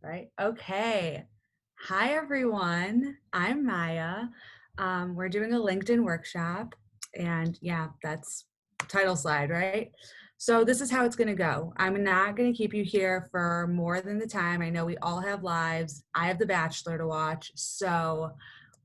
Right? Okay. Hi, everyone. I'm Maya. We're doing a LinkedIn workshop, and yeah, that's title slide, right? So this is how it's going to go. I'm not going to keep you here for more than the time. I know we all have lives. I have The Bachelor to watch, so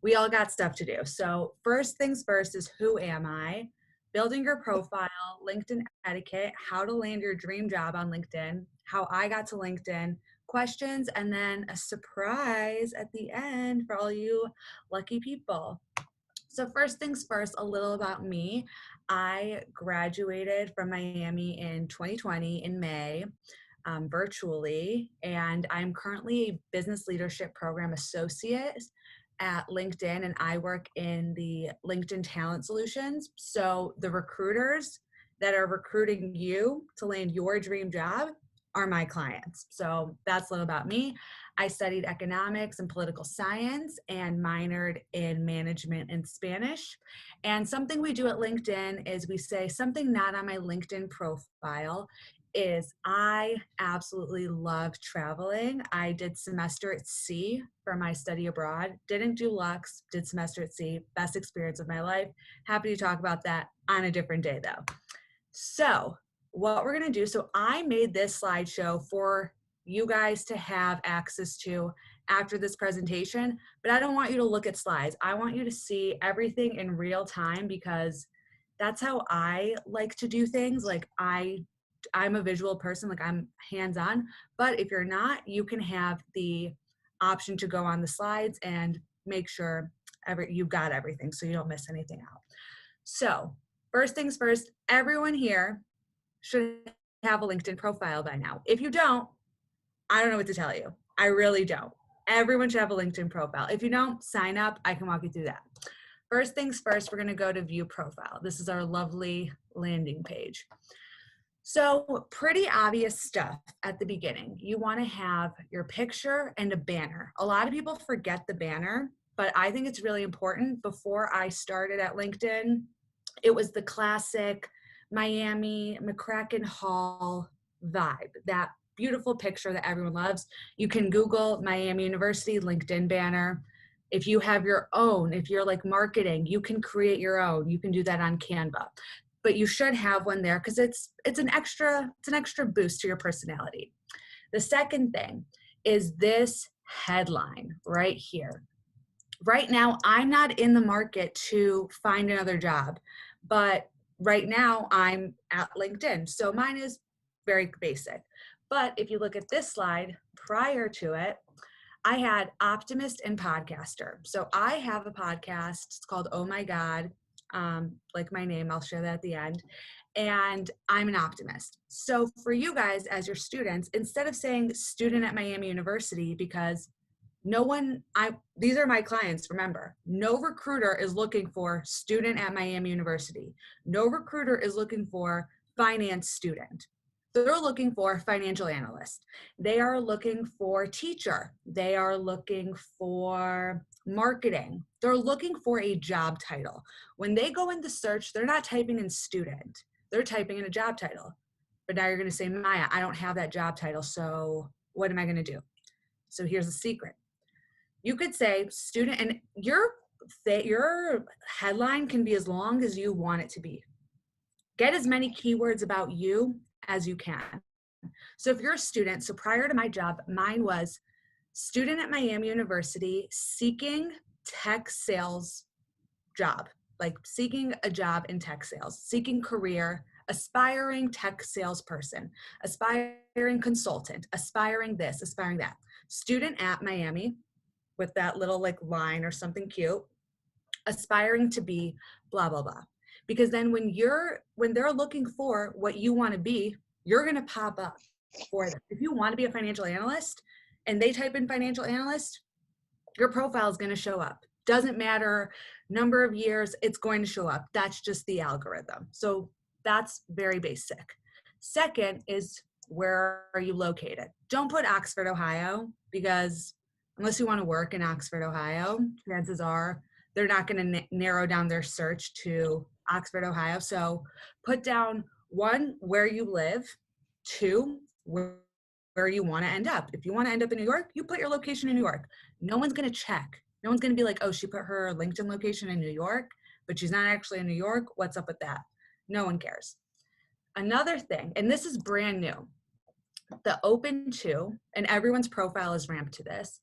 we all got stuff to do. So first things first is who am I? Building your profile, LinkedIn etiquette, how to land your dream job on LinkedIn, how I got to LinkedIn, questions, and then a surprise at the end for all you lucky people. So first things first, a little about me. I graduated from Miami in 2020 in May, virtually, and I'm currently a business leadership program associate at LinkedIn, and I work in the LinkedIn Talent Solutions. So the recruiters that are recruiting you to land your dream job are my clients. So that's a little about me. I studied economics and political science and minored in management and Spanish. And something we do at LinkedIn is we say something not on my LinkedIn profile is I absolutely love traveling. I did semester at sea for my study abroad. Didn't do Lux, did semester at sea. Best experience of my life. Happy to talk about that on a different day though. So what we're going to do, so I made this slideshow for you guys to have access to after this presentation, but I don't want you to look at slides. I want you to see everything in real time because that's how I like to do things. Like I'm a visual person, like I'm hands-on, but if you're not, you can have the option to go on the slides and make sure you've got everything so you don't miss anything out. So first things first, everyone here should have a LinkedIn profile by now. If you don't, I don't know what to tell you. I really don't. Everyone should have a LinkedIn profile. If you don't, sign up. I can walk you through that. First things first, we're going to go to view profile. This is our lovely landing page. So pretty obvious stuff at the beginning. You want to have your picture and a banner. A lot of people forget the banner, but I think it's really important. Before I started at LinkedIn, it was the classic Miami McCracken Hall vibe, that beautiful picture that everyone loves. You can Google Miami University LinkedIn banner. If you have your own, if you're like marketing, you can create your own. You can do that on Canva. But you should have one there because it's an extra boost to your personality. The second thing is this headline right here. Right now, I'm not in the market to find another job, but right now I'm at LinkedIn. So mine is very basic. But if you look at this slide prior to it, I had optimist and podcaster. So I have a podcast. It's called Oh My God, like my name. I'll share that at the end. And I'm an optimist. So for you guys as your students, instead of saying student at Miami University, because these are my clients, remember, no recruiter is looking for student at Miami University. No recruiter is looking for finance student. They're looking for financial analyst. They are looking for teacher. They are looking for marketing. They're looking for a job title. When they go into search, they're not typing in student. They're typing in a job title. But now you're going to say, Maya, I don't have that job title. So what am I going to do? So here's the secret. You could say student, and your headline can be as long as you want it to be. Get as many keywords about you as you can. So if you're a student, so prior to my job, mine was student at Miami University seeking tech sales job, like seeking a job in tech sales, seeking career, aspiring tech salesperson, aspiring consultant, aspiring this, aspiring that. Student at Miami with that little like line or something cute, aspiring to be blah, blah, blah. Because then when they're looking for what you want to be, you're going to pop up for them. If you want to be a financial analyst and they type in financial analyst, your profile is going to show up. Doesn't matter number of years, it's going to show up. That's just the algorithm. So that's very basic. Second is, where are you located? Don't put Oxford, Ohio, because unless you want to work in Oxford, Ohio, chances are they're not going to narrow down their search to Oxford, Ohio. So put down 1, where you live, 2, where where you want to end up. If you want to end up in New York, you put your location in New York. No one's going to check. No one's going to be like, oh, she put her LinkedIn location in New York, but she's not actually in New York. What's up with that? No one cares. Another thing, and this is brand new, the open to, and everyone's profile is ramped to this,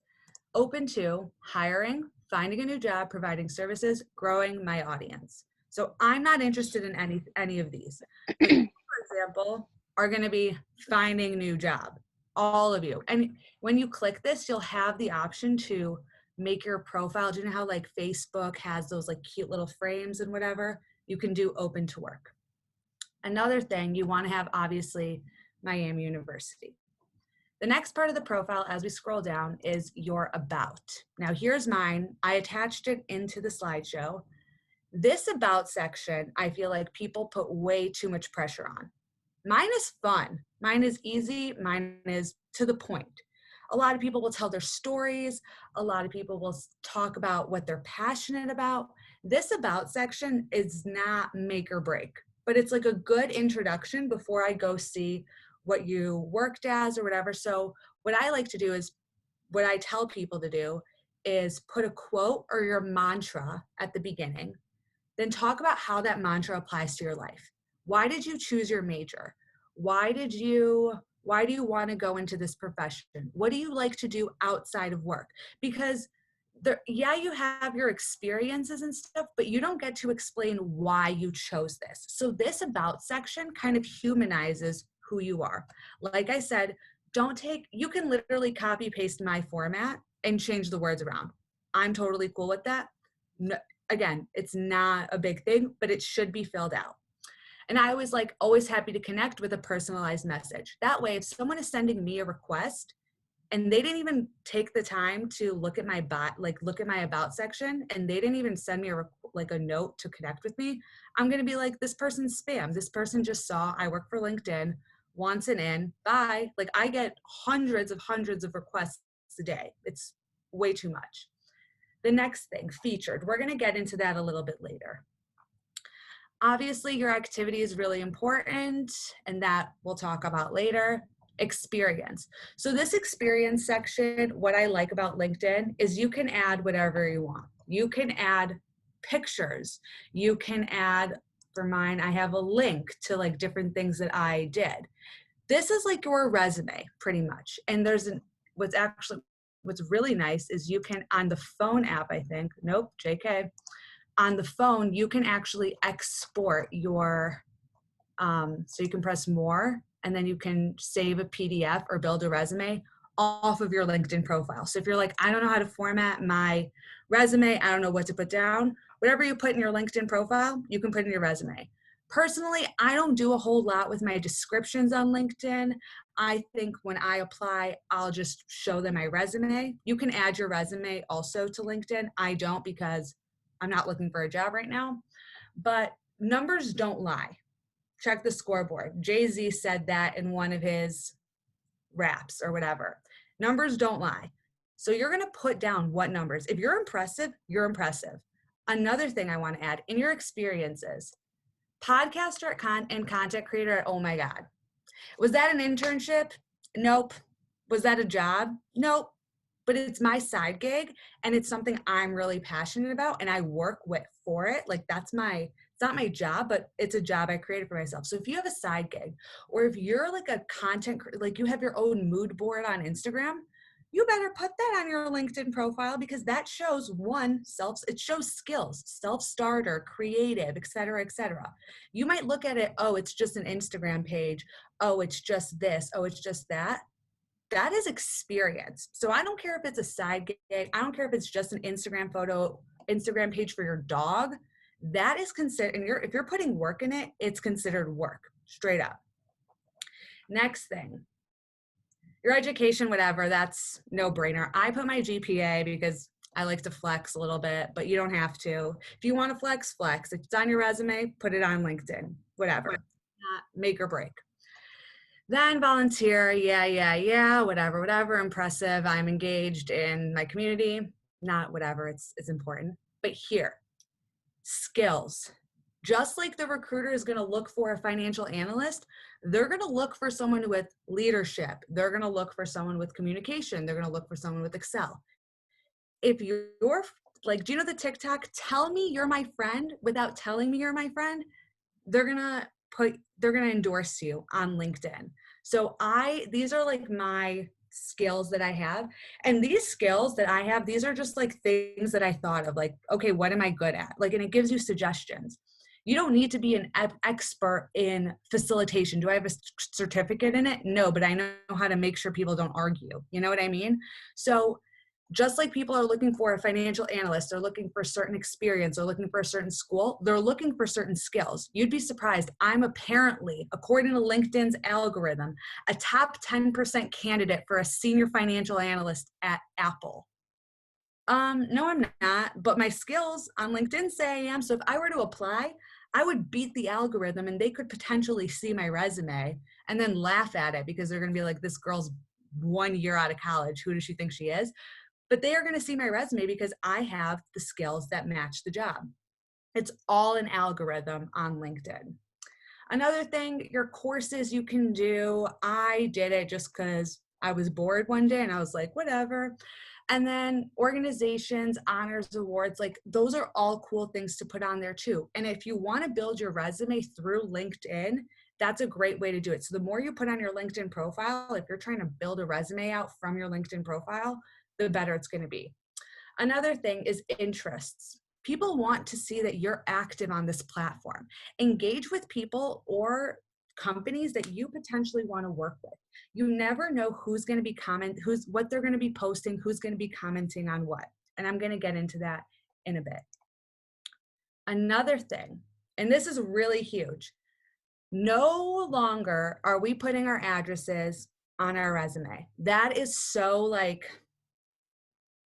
open to hiring, finding a new job, providing services, growing my audience. So I'm not interested in any of these. But you, for example, are going to be finding a new job, all of you. And when you click this, you'll have the option to make your profile. Do you know how like Facebook has those like cute little frames and whatever? You can do open to work. Another thing you want to have, obviously, Miami University. The next part of the profile as we scroll down is your about. Now here's mine. I attached it into the slideshow. This about section, I feel like people put way too much pressure on. Mine is fun. Mine is easy. Mine is to the point. A lot of people will tell their stories. A lot of people will talk about what they're passionate about. This about section is not make or break, but it's like a good introduction before I go see what you worked as or whatever. So what I like to do is, what I tell people to do is put a quote or your mantra at the beginning, then talk about how that mantra applies to your life. Why did you choose your major? Why do you want to go into this profession? What do you like to do outside of work? Because yeah, you have your experiences and stuff, but you don't get to explain why you chose this. So this about section kind of humanizes who you are. Like I said, you can literally copy paste my format and change the words around. I'm totally cool with that. No, again, it's not a big thing, but it should be filled out. And I was like always happy to connect with a personalized message. That way, if someone is sending me a request and they didn't even take the time to look at my about section, and they didn't even send me a note to connect with me, I'm going to be like, this person's spam. This person just saw I work for LinkedIn, wants an in, bye. Like I get hundreds of requests a day. It's way too much. The next thing, featured. We're going to get into that a little bit later. Obviously, your activity is really important, and that we'll talk about later. Experience. So this experience section, what I like about LinkedIn is you can add whatever you want. You can add pictures. You can add, for mine, I have a link to like different things that I did. This is like your resume pretty much. And what's really nice is you can, on the phone app, I think, nope, JK, on the phone, you can actually export your, so you can press more, and then you can save a PDF or build a resume off of your LinkedIn profile. So if you're like, I don't know how to format my resume, I don't know what to put down, whatever you put in your LinkedIn profile, you can put in your resume. Personally, I don't do a whole lot with my descriptions on LinkedIn. I think when I apply, I'll just show them my resume. You can add your resume also to LinkedIn. I don't, because I'm not looking for a job right now, but numbers don't lie. Check the scoreboard. Jay-Z said that in one of his raps or whatever. Numbers don't lie. So you're going to put down what numbers. If you're impressive, you're impressive. Another thing I want to add in your experiences, podcaster and content creator, oh my God. Was that an internship? Nope. Was that a job? Nope. But it's my side gig, and it's something I'm really passionate about, and I work for it. Like it's not my job, but it's a job I created for myself. So if you have a side gig, or if you're like a like you have your own mood board on Instagram, you better put that on your LinkedIn profile, because that shows it shows skills, self-starter, creative, et cetera, et cetera. You might look at it, oh, it's just an Instagram page. Oh, it's just this. Oh, it's just that. That is experience. So I don't care if it's a side gig. I don't care if it's just an Instagram page for your dog. That is considered, and if you're putting work in it, it's considered work, straight up. Next thing, your education, whatever, that's no brainer. I put my GPA because I like to flex a little bit, but you don't have to. If you want to flex, flex. If it's on your resume, put it on LinkedIn, whatever. Not make or break. Then volunteer, yeah, whatever, impressive. I'm engaged in my community, not whatever, it's important. But here, skills. Just like the recruiter is going to look for a financial analyst, they're going to look for someone with leadership. They're going to look for someone with communication. They're going to look for someone with Excel. If you're like, do you know the TikTok, tell me you're my friend without telling me you're my friend? They're going to endorse you on LinkedIn. So these are like my skills that I have. And these skills that I have, these are just like things that I thought of, like, okay, what am I good at? Like, and it gives you suggestions. You don't need to be an expert in facilitation. Do I have a certificate in it? No, but I know how to make sure people don't argue. You know what I mean? So just like people are looking for a financial analyst, they're looking for certain experience, they're looking for a certain school, they're looking for certain skills. You'd be surprised. I'm apparently, according to LinkedIn's algorithm, a top 10% candidate for a senior financial analyst at Apple. No, I'm not, but my skills on LinkedIn say I am. So if I were to apply, I would beat the algorithm and they could potentially see my resume and then laugh at it because they're going to be like, this girl's 1 year out of college. Who does she think she is? But they are going to see my resume because I have the skills that match the job. It's all an algorithm on LinkedIn. Another thing, your courses you can do. I did it just because I was bored one day and I was like, whatever. And then organizations, honors, awards, like those are all cool things to put on there too. And if you want to build your resume through LinkedIn, that's a great way to do it. So the more you put on your LinkedIn profile, if you're trying to build a resume out from your LinkedIn profile, the better it's going to be. Another thing is interests. People want to see that you're active on this platform. Engage with people or companies that you potentially want to work with. You never know who's going to be what they're going to be posting, who's going to be commenting on what. And I'm going to get into that in a bit. Another thing, and this is really huge, no longer are we putting our addresses on our resume. That is so like,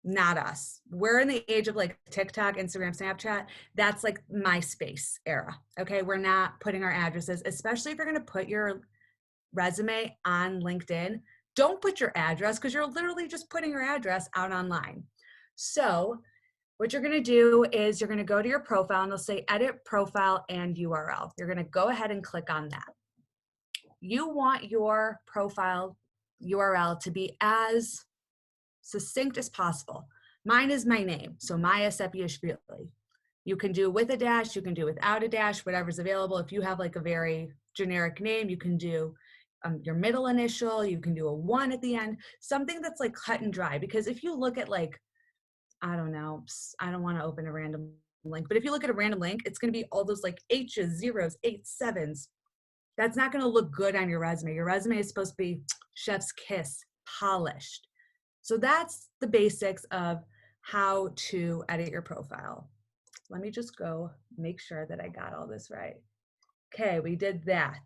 not us. We're in the age of like TikTok, Instagram, Snapchat. That's like MySpace era. Okay. We're not putting our addresses, especially if you're going to put your resume on LinkedIn. Don't put your address because you're literally just putting your address out online. So what you're going to do is you're going to go to your profile and it'll say edit profile and URL. You're going to go ahead and click on that. You want your profile URL to be as succinct as possible. Mine is my name, so Maia Sepiashvili. You can do with a dash, you can do without a dash, whatever's available. If you have like a very generic name, you can do your middle initial, you can do a 1 at the end, something that's like cut and dry. Because if you look at like, I don't know, I don't want to open a random link, but if you look at a random link, it's going to be all those like H's, zeros, 8s, 7s. That's not going to look good on your resume. Your resume is supposed to be chef's kiss, polished. So that's the basics of how to edit your profile. Let me just go make sure that I got all this right. Okay, we did that.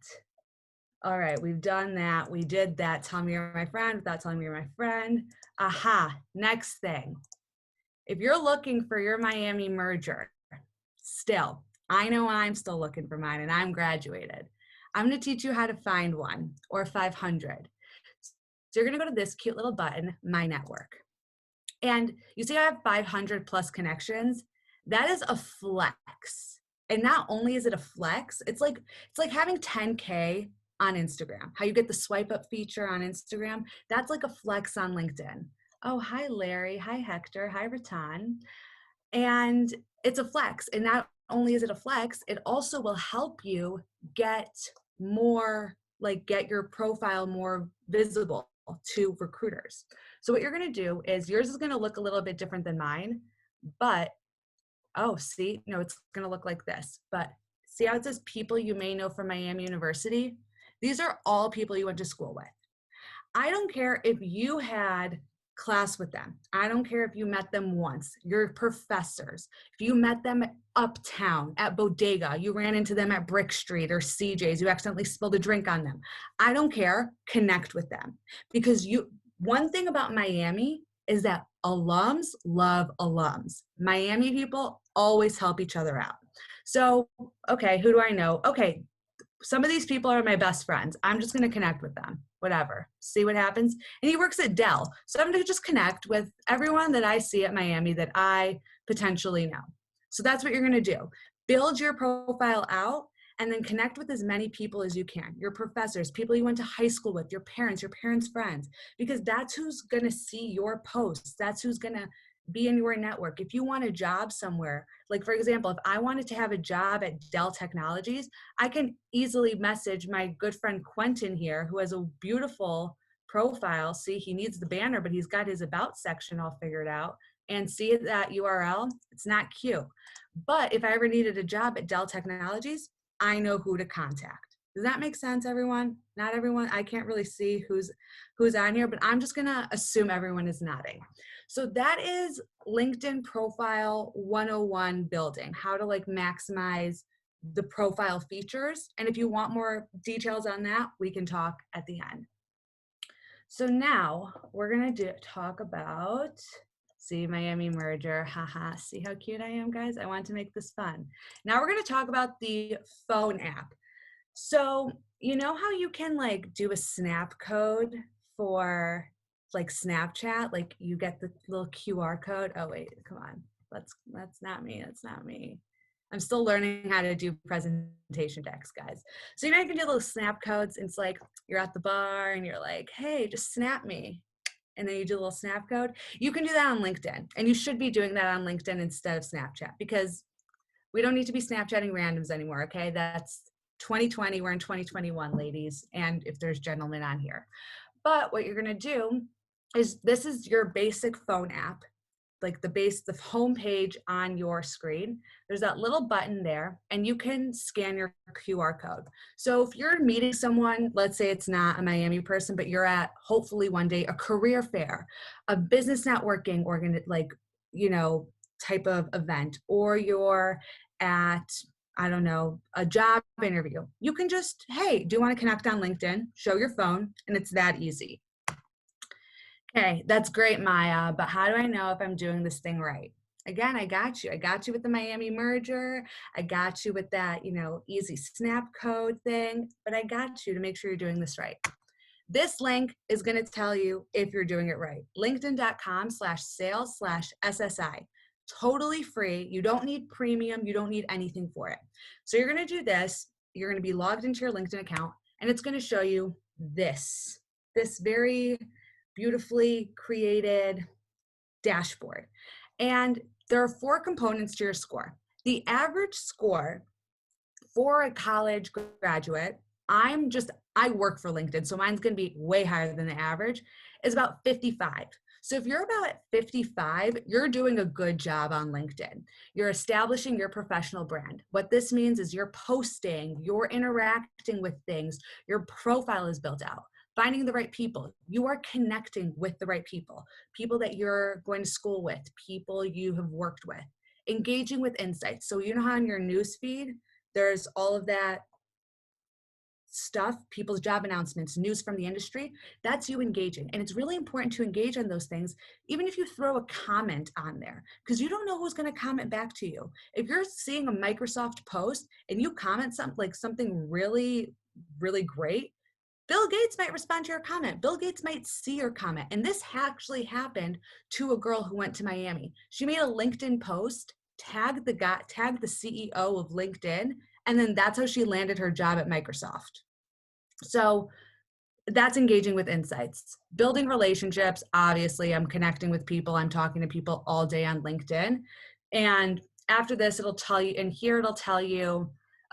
All right, we've done that. We did that. Tell me you're my friend without telling me you're my friend. Aha, next thing. If you're looking for your Miami merger, still, I know I'm still looking for mine and I'm graduated. I'm going to teach you how to find one or 500. So you're going to go to this cute little button, My Network. And you see I have 500 plus connections. That is a flex. And not only is it a flex, it's like having 10K on Instagram. How you get the swipe up feature on Instagram, that's like a flex on LinkedIn. Oh, hi, Larry. Hi, Hector. Hi, Ratan. And it's a flex. And not only is it a flex, it also will help you get your profile more visible to recruiters. So what you're going to do is yours is going to look a little bit different than mine, but it's going to look like this. But see how it says people you may know from Miami University? These are all people you went to school with. I don't care if you had class with them. I don't care if you met them once. Your professors. If you met them uptown at Bodega, you ran into them at Brick Street or CJ's, you accidentally spilled a drink on them. I don't care. Connect with them. Because one thing about Miami is that alums love alums. Miami people always help each other out. So, okay, who do I know? Okay, some of these people are my best friends. I'm just going to connect with them, whatever, see what happens. And he works at Dell. So I'm going to just connect with everyone that I see at Miami that I potentially know. So that's what you're going to do. Build your profile out and then connect with as many people as you can. Your professors, people you went to high school with, your parents' friends, because that's who's gonna see your posts. That's who's gonna be in your network. If you want a job somewhere, like for example, if I wanted to have a job at Dell Technologies, I can easily message my good friend Quentin here, who has a beautiful profile. See, he needs the banner, but he's got his about section all figured out. And see that URL, it's not cute. But if I ever needed a job at Dell Technologies, I know who to contact. Does that make sense, everyone? Not everyone. I can't really see who's on here, but I'm just gonna assume everyone is nodding. So that is LinkedIn profile 101 building, how to like maximize the profile features. And if you want more details on that, we can talk at the end. So now we're gonna talk about, see, Miami merger, haha, see how cute I am, guys? I want to make this fun. Now we're gonna talk about the phone app. So you know how you can like do a snap code for like Snapchat, like you get the little QR code. Oh wait, come on, that's not me, that's not me. I'm still learning how to do presentation decks, guys. So you know you can do little snap codes. And it's like you're at the bar and you're like, hey, just snap me. And then you do a little snap code. You can do that on LinkedIn. And you should be doing that on LinkedIn instead of Snapchat, because we don't need to be Snapchatting randoms anymore, okay? That's 2020, we're in 2021, ladies, and if there's gentlemen on here. But what you're gonna do is, this is your basic phone app, like the home page on your screen. There's that little button there, and you can scan your QR code. So if you're meeting someone, let's say it's not a Miami person, but you're at, hopefully one day, a career fair, a business networking type of event, or you're at, I don't know, a job interview, you can just, hey, do you want to connect on LinkedIn? Show your phone, and it's that easy. Okay, that's great, Maya, but how do I know if I'm doing this thing right? Again, I got you. I got you with the Miami merger. I got you with that, easy snap code thing, but I got you to make sure you're doing this right. This link is going to tell you if you're doing it right. LinkedIn.com/sales/SSI. Totally free. You don't need premium. You don't need anything for it. So you're going to do this. You're going to be logged into your LinkedIn account, and it's going to show you this very beautifully created dashboard. And there are 4 components to your score. The average score for a college graduate, I work for LinkedIn, so mine's gonna be way higher than the average, is about 55. So if you're about at 55, you're doing a good job on LinkedIn. You're establishing your professional brand. What this means is you're posting, you're interacting with things, your profile is built out. Finding the right people. You are connecting with the right people that you're going to school with, people you have worked with, engaging with insights. So you know how on your news feed, there's all of that stuff, people's job announcements, news from the industry, that's you engaging. And it's really important to engage on those things, even if you throw a comment on there, because you don't know who's going to comment back to you. If you're seeing a Microsoft post and you comment something really, really great, Bill Gates might respond to your comment. Bill Gates might see your comment. And this actually happened to a girl who went to Miami. She made a LinkedIn post, tagged the CEO of LinkedIn, and then that's how she landed her job at Microsoft. So that's engaging with insights. Building relationships, obviously, I'm connecting with people. I'm talking to people all day on LinkedIn. And after this, it'll tell you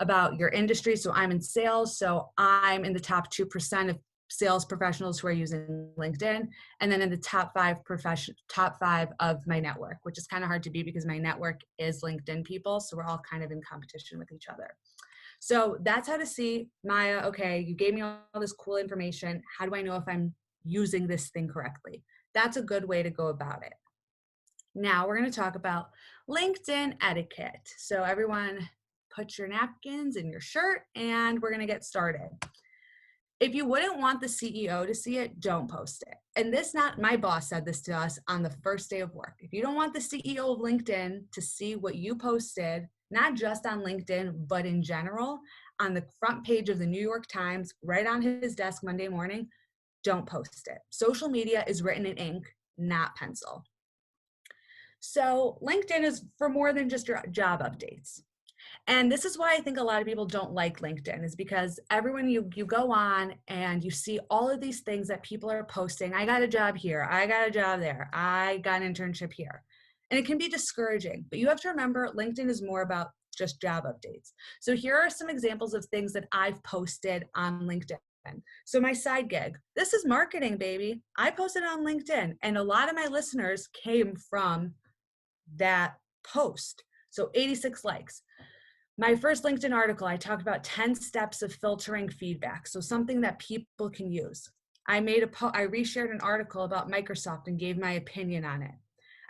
about your industry. So I'm in sales, so I'm in the top 2% of sales professionals who are using LinkedIn, and then in the top 5 of my network, which is kind of hard to be because my network is LinkedIn people, so we're all kind of in competition with each other. So that's how to see, Maya, okay, you gave me all this cool information. How do I know if I'm using this thing correctly? That's a good way to go about it. Now we're going to talk about LinkedIn etiquette. So everyone, put your napkins in your shirt, and we're going to get started. If you wouldn't want the CEO to see it, don't post it. And my boss said this to us on the first day of work. If you don't want the CEO of LinkedIn to see what you posted, not just on LinkedIn, but in general, on the front page of the New York Times, right on his desk Monday morning, don't post it. Social media is written in ink, not pencil. So LinkedIn is for more than just your job updates. And this is why I think a lot of people don't like LinkedIn, is because everyone you go on and you see all of these things that people are posting. I got a job here. I got a job there. I got an internship here. And it can be discouraging, but you have to remember LinkedIn is more about just job updates. So here are some examples of things that I've posted on LinkedIn. So my side gig, this is marketing, baby. I posted on LinkedIn, and a lot of my listeners came from that post. So 86 likes. My first LinkedIn article, I talked about 10 steps of filtering feedback. So something that people can use. I reshared an article about Microsoft and gave my opinion on it.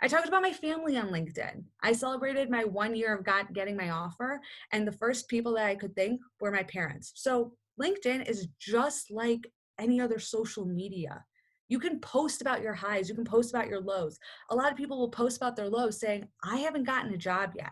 I talked about my family on LinkedIn. I celebrated my 1 year of getting my offer, and the first people that I could thank were my parents. So LinkedIn is just like any other social media. You can post about your highs, you can post about your lows. A lot of people will post about their lows saying, I haven't gotten a job yet.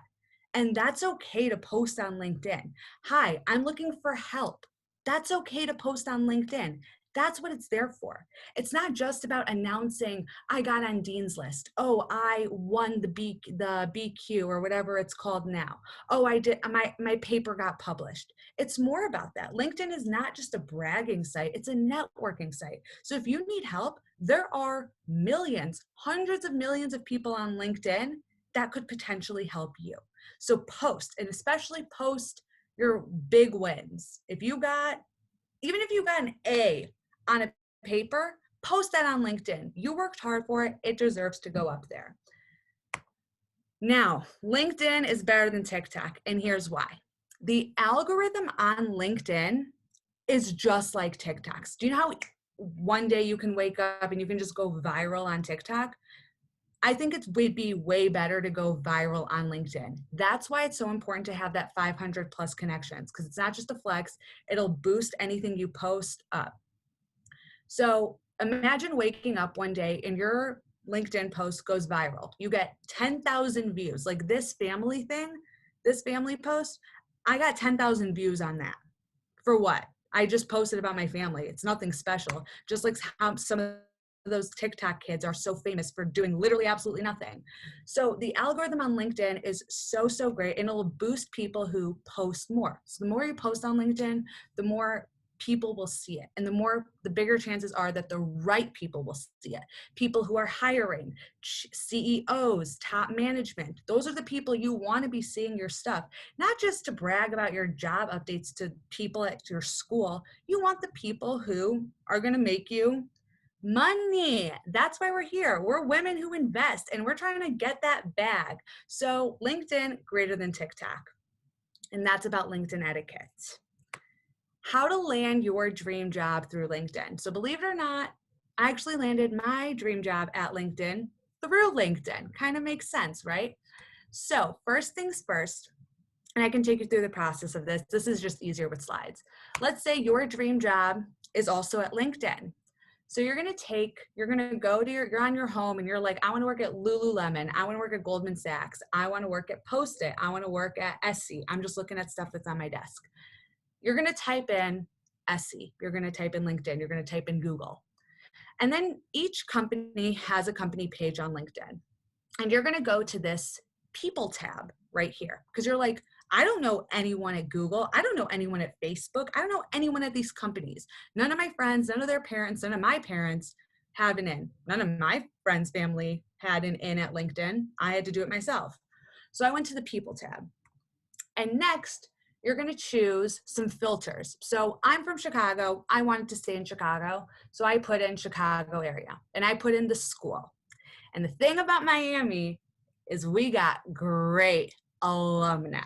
And that's okay to post on LinkedIn. Hi, I'm looking for help. That's okay to post on LinkedIn. That's what it's there for. It's not just about announcing I got on Dean's List. Oh, I won the BQ or whatever it's called now. Oh, I did my paper got published. It's more about that. LinkedIn is not just a bragging site, it's a networking site. So if you need help, there are millions, hundreds of millions of people on LinkedIn that could potentially help you. So post, and especially post your big wins. Even if you got an A on a paper, post that on LinkedIn. You worked hard for it. It deserves to go up there. Now, LinkedIn is better than TikTok, and here's why. The algorithm on LinkedIn is just like TikTok's. Do you know how one day you can wake up and you can just go viral on TikTok? I think it would be way better to go viral on LinkedIn. That's why it's so important to have that 500 plus connections, because it's not just a flex, it'll boost anything you post up. So imagine waking up one day and your LinkedIn post goes viral. You get 10,000 views. Like this family post, I got 10,000 views on that. For what? I just posted about my family. It's nothing special. Just like how some of those TikTok kids are so famous for doing literally absolutely nothing. So the algorithm on LinkedIn is so, so great, and it'll boost people who post more. So the more you post on LinkedIn, the more people will see it. And the bigger chances are that the right people will see it. People who are hiring, CEOs, top management, those are the people you want to be seeing your stuff, not just to brag about your job updates to people at your school. You want the people who are going to make you money. That's why we're here. We're women who invest, and we're trying to get that bag. So LinkedIn, greater than TikTok. And that's about LinkedIn etiquette. How to land your dream job through LinkedIn. So believe it or not, I actually landed my dream job at LinkedIn through LinkedIn. Kind of makes sense, right? So first things first, and I can take you through the process of this. This is just easier with slides. Let's say your dream job is also at LinkedIn. So you're on your home and you're like, I want to work at Lululemon. I want to work at Goldman Sachs. I want to work at Post-it. I want to work at Etsy. I'm just looking at stuff that's on my desk. You're going to type in Etsy. You're going to type in LinkedIn. You're going to type in Google. And then each company has a company page on LinkedIn. And you're going to go to this People tab right here, because you're like, I don't know anyone at Google. I don't know anyone at Facebook. I don't know anyone at these companies. None of my friends, none of their parents, none of my parents have an in. None of my friends' family had an in at LinkedIn. I had to do it myself. So I went to the People tab. And next, you're going to choose some filters. So I'm from Chicago. I wanted to stay in Chicago. So I put in Chicago area, and I put in the school. And the thing about Miami is we got great alumni.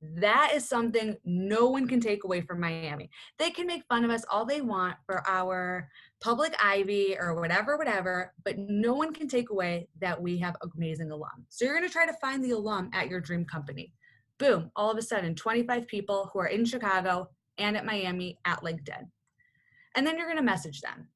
That is something no one can take away from Miami. They can make fun of us all they want for our public Ivy or whatever, but no one can take away that we have amazing alum. So you're going to try to find the alum at your dream company. Boom, all of a sudden, 25 people who are in Chicago and at Miami at LinkedIn. And then you're going to message them.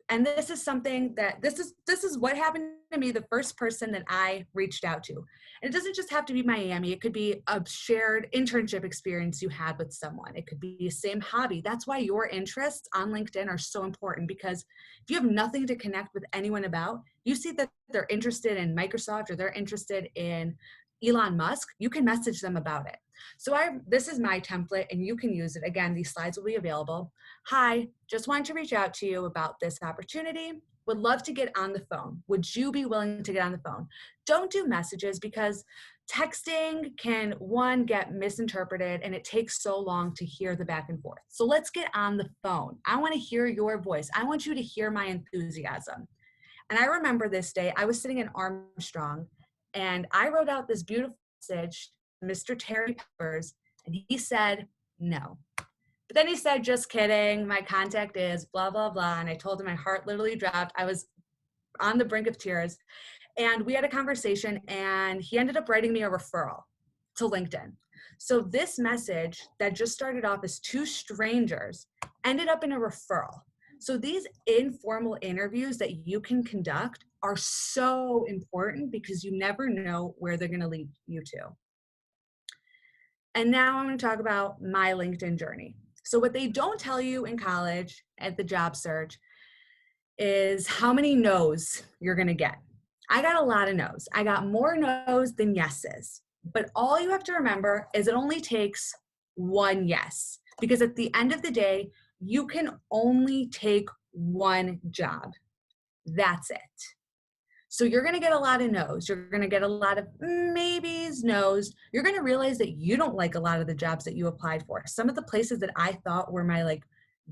And this is something that this is what happened to me, the first person that I reached out to. And it doesn't just have to be Miami. It could be a shared internship experience you had with someone. It could be the same hobby. That's why your interests on LinkedIn are so important, because if you have nothing to connect with anyone about, you see that they're interested in Microsoft or they're interested in Elon Musk, you can message them about it. So this is my template and you can use it. Again, these slides will be available. Hi, just wanted to reach out to you about this opportunity. Would love to get on the phone. Would you be willing to get on the phone? Don't do messages because texting can, one, get misinterpreted and it takes so long to hear the back and forth. So let's get on the phone. I want to hear your voice. I want you to hear my enthusiasm. And I remember this day, I was sitting in Armstrong and I wrote out this beautiful message, Mr. Terry Peppers, and he said, no. But then he said, just kidding. My contact is blah, blah, blah. And I told him my heart literally dropped. I was on the brink of tears. And we had a conversation and he ended up writing me a referral to LinkedIn. So this message that just started off as two strangers ended up in a referral. So these informal interviews that you can conduct are so important because you never know where they're going to lead you to. And now I'm going to talk about my LinkedIn journey. So what they don't tell you in college at the job search is how many no's you're going to get. I got a lot of no's. I got more no's than yeses. But all you have to remember is it only takes one yes. Because at the end of the day, you can only take one job. That's it. So you're going to get a lot of no's. You're going to get a lot of maybes, no's. You're going to realize that you don't like a lot of the jobs that you applied for. Some of the places that I thought were my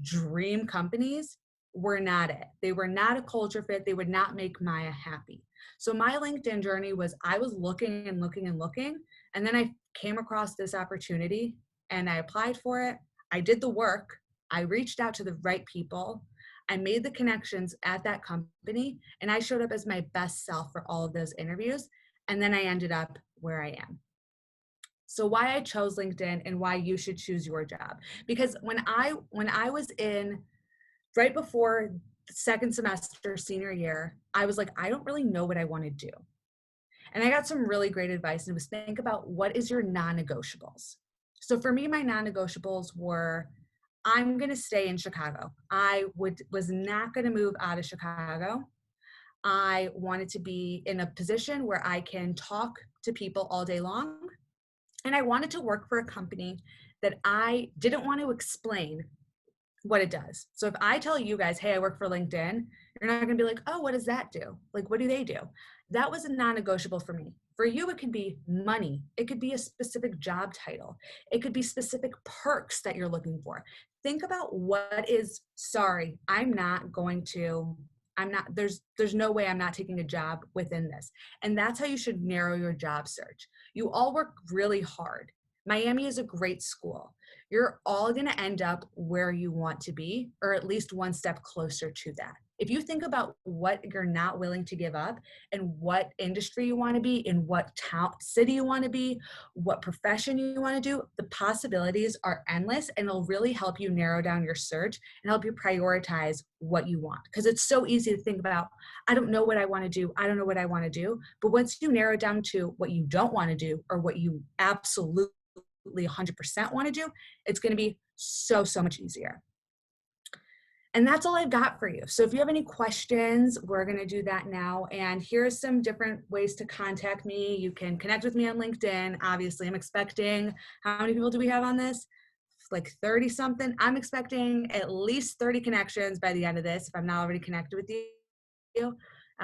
dream companies were not it. They were not a culture fit. They would not make Maia happy. So my LinkedIn journey was I was looking and looking and looking. And then I came across this opportunity and I applied for it. I did the work. I reached out to the right people. I made the connections at that company and I showed up as my best self for all of those interviews. And then I ended up where I am. So why I chose LinkedIn and why you should choose your job. Because when I was in right before the second semester, senior year, I was like, I don't really know what I want to do. And I got some really great advice. And it was think about what is your non-negotiables. So for me, my non-negotiables were I'm going to stay in Chicago. I was not going to move out of Chicago. I wanted to be in a position where I can talk to people all day long. And I wanted to work for a company that I didn't want to explain what it does. So if I tell you guys, hey, I work for LinkedIn, you're not going to be like, oh, what does that do? Like, what do they do? That was a non-negotiable for me. For you, it could be money. It could be a specific job title. It could be specific perks that you're looking for. Think about what is, sorry, there's no way I'm not taking a job within this. And that's how you should narrow your job search. You all work really hard. Miami is a great school. You're all going to end up where you want to be, or at least one step closer to that. If you think about what you're not willing to give up and what industry you want to be, in what town, city you want to be, what profession you want to do, the possibilities are endless and it'll really help you narrow down your search and help you prioritize what you want. Because it's so easy to think about, I don't know what I want to do. I don't know what I want to do. But once you narrow down to what you don't want to do or what you absolutely 100% want to do, it's going to be so much easier. And that's all I've got for you. So if you have any questions, we're going to do that now. And here's some different ways to contact me. You can connect with me on LinkedIn. Obviously, I'm expecting, how many people do we have on this? Like 30 something. I'm expecting at least 30 connections by the end of this if I'm not already connected with you.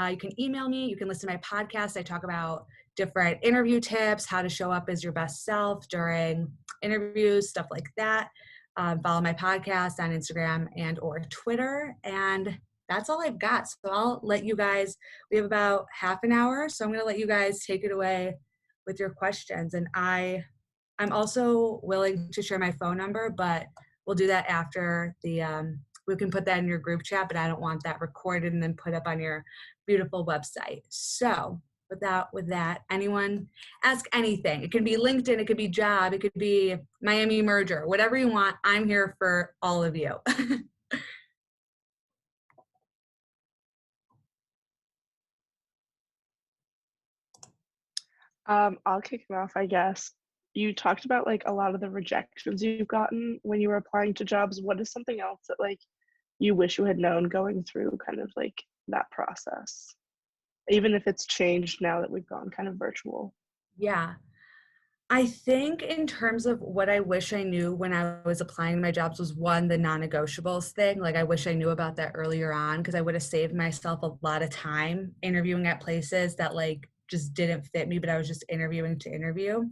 You can email me. You can listen to my podcast. I talk about different interview tips, how to show up as your best self during interviews, stuff like that. Follow my podcast on Instagram and or Twitter. And that's all I've got. So I'll let you guys, we have about half an hour. So I'm going to let you guys take it away with your questions. And I'm also willing to share my phone number, but we'll do that after we can put that in your group chat, but I don't want that recorded and then put up on your beautiful website. So with that, anyone ask anything. It can be LinkedIn, it could be job, it could be Miami merger, whatever you want. I'm here for all of you. I'll kick it off, I guess. You talked about a lot of the rejections you've gotten when you were applying to jobs. What is something else that you wish you had known going through kind of that process? Even if it's changed now that we've gone kind of virtual. Yeah. I think in terms of what I wish I knew when I was applying to my jobs was one, the non-negotiables thing. Like I wish I knew about that earlier on because I would have saved myself a lot of time interviewing at places that like just didn't fit me, but I was just interviewing to interview.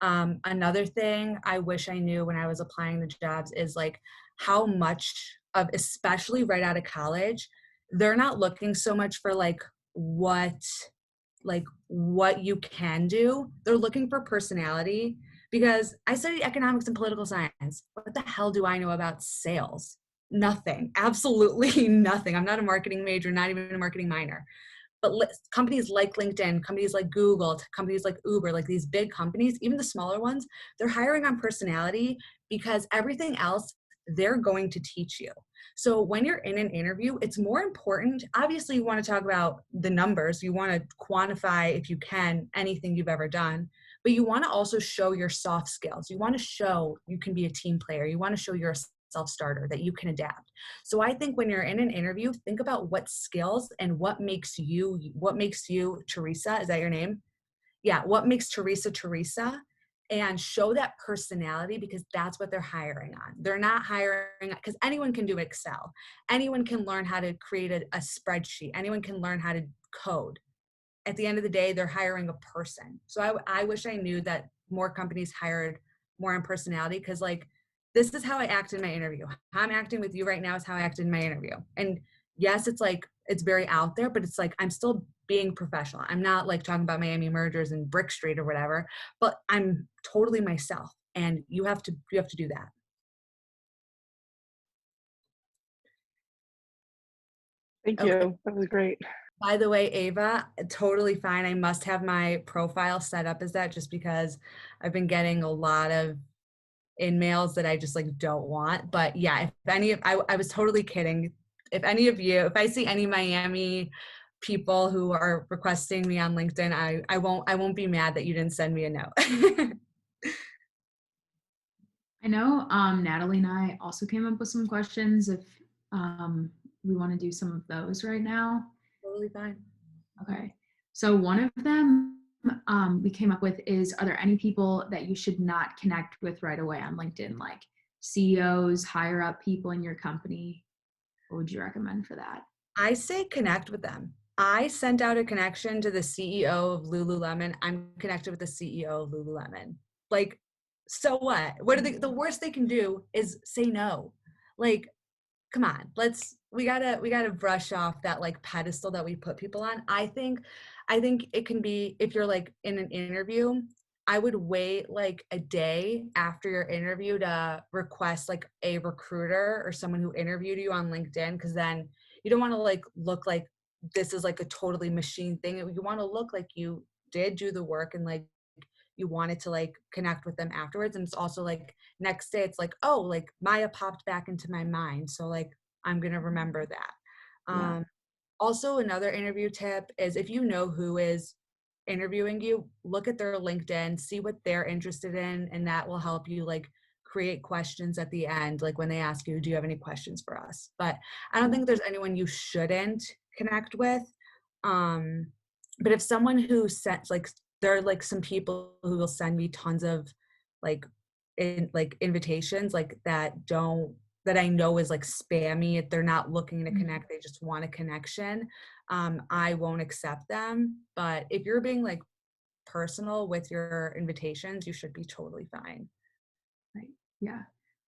Another thing I wish I knew when I was applying to jobs is like how much of, especially right out of college, they're not looking so much for like what you can do. They're looking for personality because I studied economics and political science. What the hell do I know about sales? Nothing. Absolutely nothing. I'm not a marketing major, not even a marketing minor. But companies like LinkedIn, companies like Google, companies like Uber, like these big companies, even the smaller ones, they're hiring on personality because everything else they're going to teach you. So when you're in an interview, it's more important. Obviously, you want to talk about the numbers. You want to quantify, if you can, anything you've ever done. But you want to also show your soft skills. You want to show you can be a team player. You want to show you're a self-starter, that you can adapt. So I think when you're in an interview, think about what skills and what makes you, Teresa, is that your name? Yeah, what makes Teresa Teresa, and show that personality because that's what they're hiring on. They're not hiring because anyone can do Excel. Anyone can learn how to create a spreadsheet. Anyone can learn how to code. At the end of the day, they're hiring a person. So I wish I knew that more companies hired more on personality because like this is how I act in my interview. How I'm acting with you right now is how I act in my interview. And yes, it's like it's very out there, but it's like I'm still being professional. I'm not like talking about Miami mergers and Brick Street or whatever, but I'm totally myself. And you have to do that. Thank Okay. you. That was great. By the way, Ava, totally fine. I must have my profile set up as that just because I've been getting a lot of in mails that I just like don't want. But yeah, if any of I was totally kidding. If any of you, if I see any Miami people who are requesting me on LinkedIn, I won't be mad that you didn't send me a note. I know Natalie and I also came up with some questions if um, we want to do some of those right now. Totally fine. Okay. So one of them we came up with is, are there any people that you should not connect with right away on LinkedIn, like CEOs, higher up people in your company? What would you recommend for that? I say connect with them. I sent out a connection to the CEO of Lululemon. I'm connected with the CEO of Lululemon. Like, so what? What are the worst they can do is say no. Like, come on, we gotta brush off that like pedestal that we put people on. I think it can be, if you're like in an interview, I would wait like a day after your interview to request like a recruiter or someone who interviewed you on LinkedIn, because then you don't want to like look like this is like a totally machine thing. You want to look like you did do the work and like you wanted to like connect with them afterwards. And it's also like next day it's like, oh, like Maya popped back into my mind, so like I'm gonna remember that. Yeah. Also, another interview tip is if you know who is interviewing you, look at their LinkedIn, see what they're interested in, and that will help you like create questions at the end, like when they ask you, do you have any questions for us? But I don't think there's anyone you shouldn't connect with. um but if someone who sent like, there are like some people who will send me tons of like invitations like that I know is like spammy. If they're not looking to connect, they just want a connection. I won't accept them. But if you're being like personal with your invitations, you should be totally fine. Right. Yeah.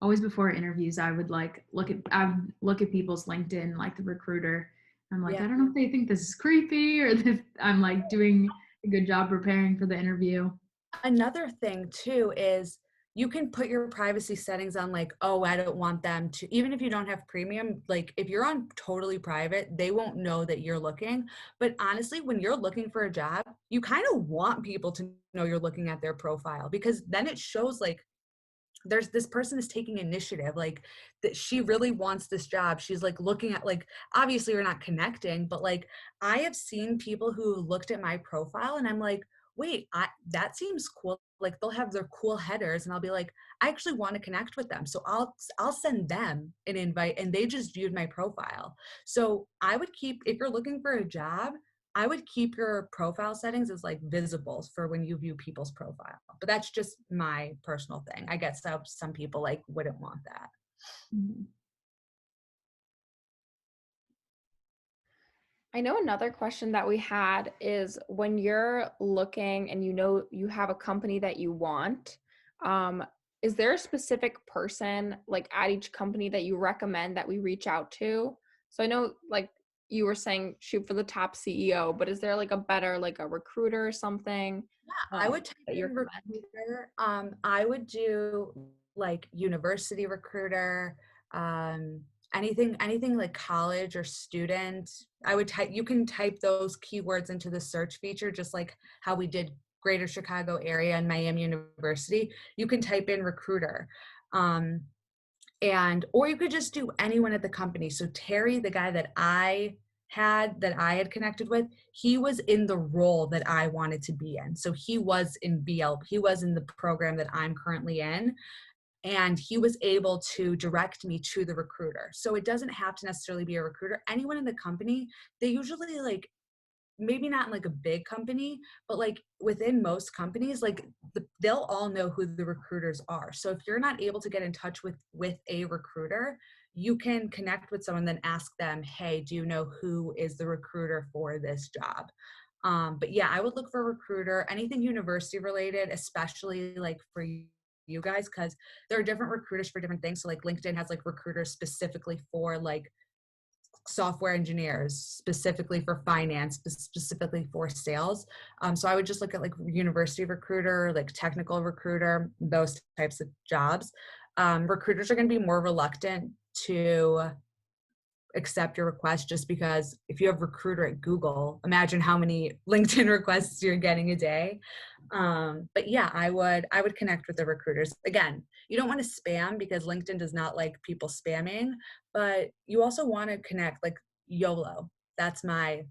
Always before interviews, I would like look at people's LinkedIn, like the recruiter. I'm like, Yeah. I don't know if they think this is creepy or if I'm like doing a good job preparing for the interview. Another thing too is you can put your privacy settings on like, oh, I don't want them to, even if you don't have premium, like if you're on totally private, they won't know that you're looking. But honestly, when you're looking for a job, you kind of want people to know you're looking at their profile, because then it shows like there's this person is taking initiative, like that she really wants this job. She's like looking at like, obviously we're not connecting, but like I have seen people who looked at my profile and I'm like, wait, that seems cool. Like they'll have their cool headers and I'll be like, I actually want to connect with them, so I'll send them an invite, and they just viewed my profile. So I would keep, if you're looking for a job, I would keep your profile settings as like visible for when you view people's profile. But that's just my personal thing. I guess some people like wouldn't want that. Mhm. I know another question that we had is when you're looking and you have a company that you want, is there a specific person like at each company that you recommend that we reach out to? So I know like you were saying shoot for the top CEO, but is there like a better like a recruiter or something I would type that you in recommend? recruiter. I would do like university recruiter, um, anything like college or student. I would type, you can type those keywords into the search feature, just like how we did Greater Chicago area and Miami University. You can type in recruiter. Um, or you could just do anyone at the company. So Terry, the guy that I had connected with, he was in the role that I wanted to be in. So he was in he was in the program that I'm currently in, and he was able to direct me to the recruiter. So it doesn't have to necessarily be a recruiter. Anyone in the company, they usually like, maybe not in like a big company, but like within most companies, like they'll all know who the recruiters are. So if you're not able to get in touch with a recruiter, you can connect with someone, then ask them, hey, do you know who is the recruiter for this job? But yeah, I would look for a recruiter, anything university related, especially like for you guys, because there are different recruiters for different things. So like LinkedIn has like recruiters specifically for like software engineers, specifically for finance, specifically for sales. So I would just look at like university recruiter, like technical recruiter, those types of jobs. Recruiters are going to be more reluctant to accept your request, just because if you have recruiter at Google, imagine how many LinkedIn requests you're getting a day. But yeah, I would connect with the recruiters. Again, you don't want to spam, because LinkedIn does not like people spamming, but you also want to connect, like YOLO. That's when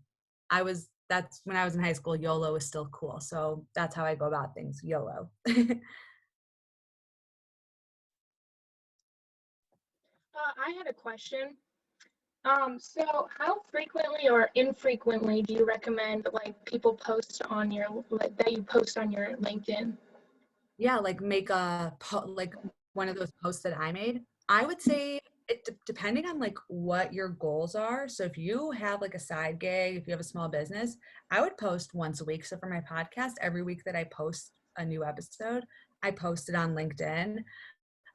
I was in high school, YOLO is still cool. So that's how I go about things, YOLO. I had a question. So how frequently or infrequently do you recommend like people post on your like, that you post on your LinkedIn? Yeah, like make like one of those posts that I made. I would say depending on like what your goals are. So if you have like a side gig, if you have a small business, I would post once a week. So for my podcast, every week that I post a new episode, I post it on LinkedIn.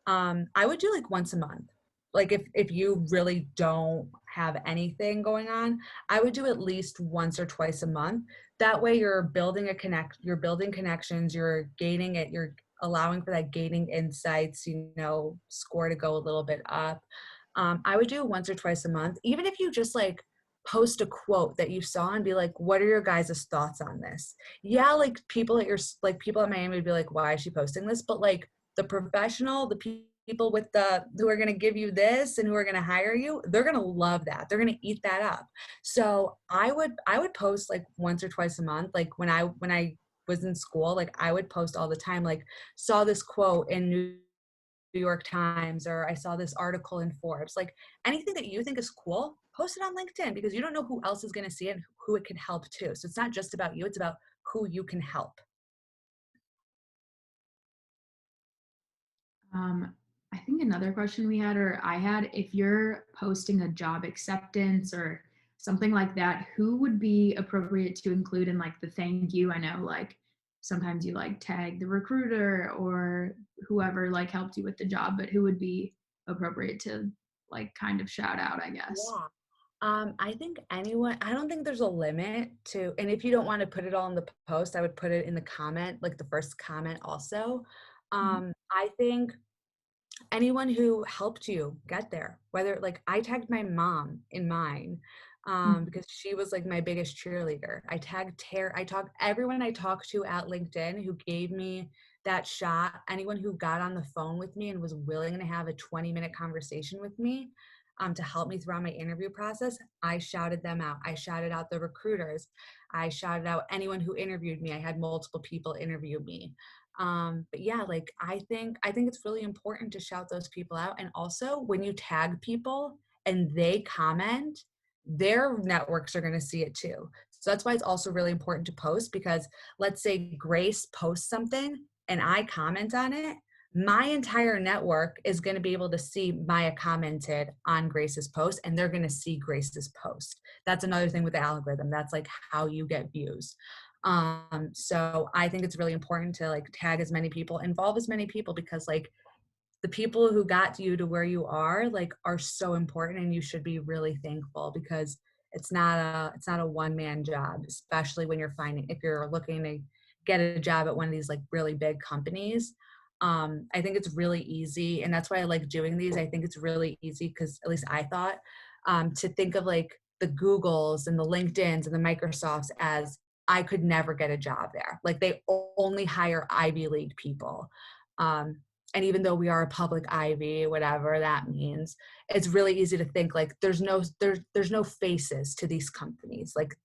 I would do like once a month. Like if you really don't have anything going on, I would do at least once or twice a month. That way you're building connections, you're gaining it, you're allowing for that gaining insights, score to go a little bit up. I would do it once or twice a month, even if you just like post a quote that you saw and be like, what are your guys' thoughts on this? Yeah, like people at Miami would be like, why is she posting this? But like the professional, the people who are going to give you this and who are going to hire you, they're going to love that. They're going to eat that up. So I would post like once or twice a month. Like when I was in school, like I would post all the time, like saw this quote in New York Times, or I saw this article in Forbes. Like anything that you think is cool, post it on LinkedIn, because you don't know who else is going to see it and who it can help too. So it's not just about you, it's about who you can help. I think another question we had, or I had, if you're posting a job acceptance or something like that, who would be appropriate to include in like the thank you? I know like sometimes you like tag the recruiter or whoever like helped you with the job, but who would be appropriate to like kind of shout out, I guess? Yeah. I think anyone, I don't think there's a limit to, and if you don't want to put it all in the post, I would put it in the comment, like the first comment also. Mhm. I think anyone who helped you get there, whether like I tagged my mom in mine, Mhm. because she was like my biggest cheerleader. I tagged I talked everyone I talked to at LinkedIn who gave me that shot, anyone who got on the phone with me and was willing to have a 20-minute conversation with me, to help me throughout my interview process. I shouted them out. I shouted out the recruiters. I shouted out anyone who interviewed me. I had multiple people interview me. But yeah, like I think it's really important to shout those people out. And also when you tag people and they comment, their networks are going to see it too. So that's why it's also really important to post, because let's say Grace posts something and I comment on it, my entire network is going to be able to see Maya commented on Grace's post, and they're going to see Grace's post. That's another thing with the algorithm. That's like how you get views. So I think it's really important to like tag as many people, involve as many people, because like the people who got you to where you are like are so important, and you should be really thankful, because it's not a one-man job, especially when if you're looking to get a job at one of these like really big companies. I think it's really easy, and that's why I like doing these. I think it's really easy because at least I thought to think of like the Googles and the LinkedIns and the Microsofts as I could never get a job there. Like they only hire Ivy League people. And even though we are a public Ivy, whatever that means, it's really easy to think like there's no faces to these companies. Like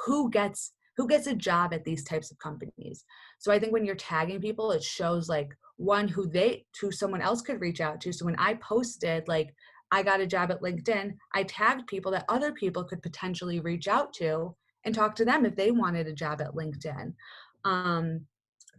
who gets a job at these types of companies? So I think when you're tagging people, it shows like one, who someone else could reach out to. So when I posted like I got a job at LinkedIn, I tagged people that other people could potentially reach out to and talk to them if they wanted a job at LinkedIn.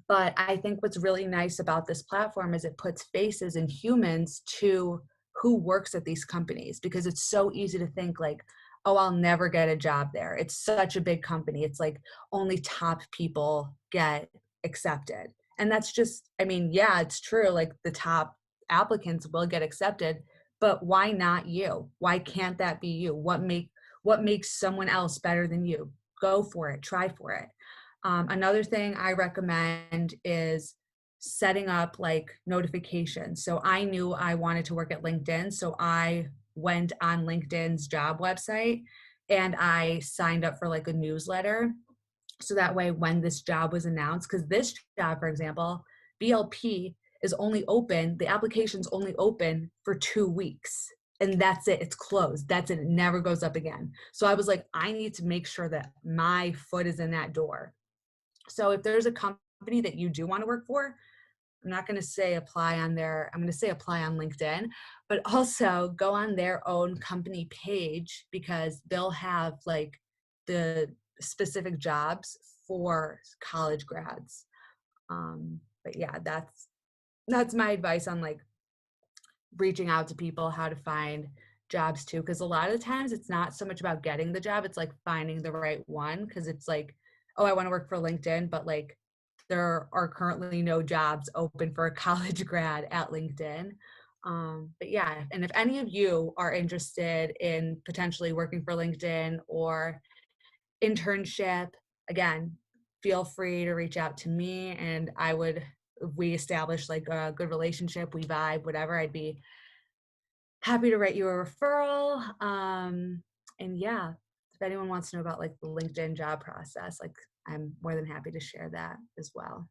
But I think what's really nice about this platform is it puts faces and humans to who works at these companies, because it's so easy to think like, oh, I'll never get a job there. It's such a big company. It's like only top people get accepted. And that's just, I mean, yeah, it's true. Like the top applicants will get accepted, but why not you? Why can't that be you? What makes someone else better than you? Go for it, try for it. Another thing I recommend is setting up like notifications. So I knew I wanted to work at LinkedIn. So I went on LinkedIn's job website and I signed up for like a newsletter. So that way when this job was announced, because this job, for example, BLP is only open, the application's only open for 2 weeks. And that's it. It's closed. That's it. It never goes up again. So I was like, I need to make sure that my foot is in that door. So if there's a company that you do want to work for, I'm not going to say apply on I'm going to say apply on LinkedIn, but also go on their own company page, because they'll have like the specific jobs for college grads. But yeah, that's my advice on like reaching out to people, how to find jobs too. Because a lot of the times it's not so much about getting the job, it's like finding the right one. Because it's like, oh, I want to work for LinkedIn, but like there are currently no jobs open for a college grad at LinkedIn. But yeah, and if any of you are interested in potentially working for LinkedIn or internship, again, feel free to reach out to me, and if we establish like a good relationship, we vibe, whatever, I'd be happy to write you a referral. And yeah, if anyone wants to know about like the LinkedIn job process, like I'm more than happy to share that as well.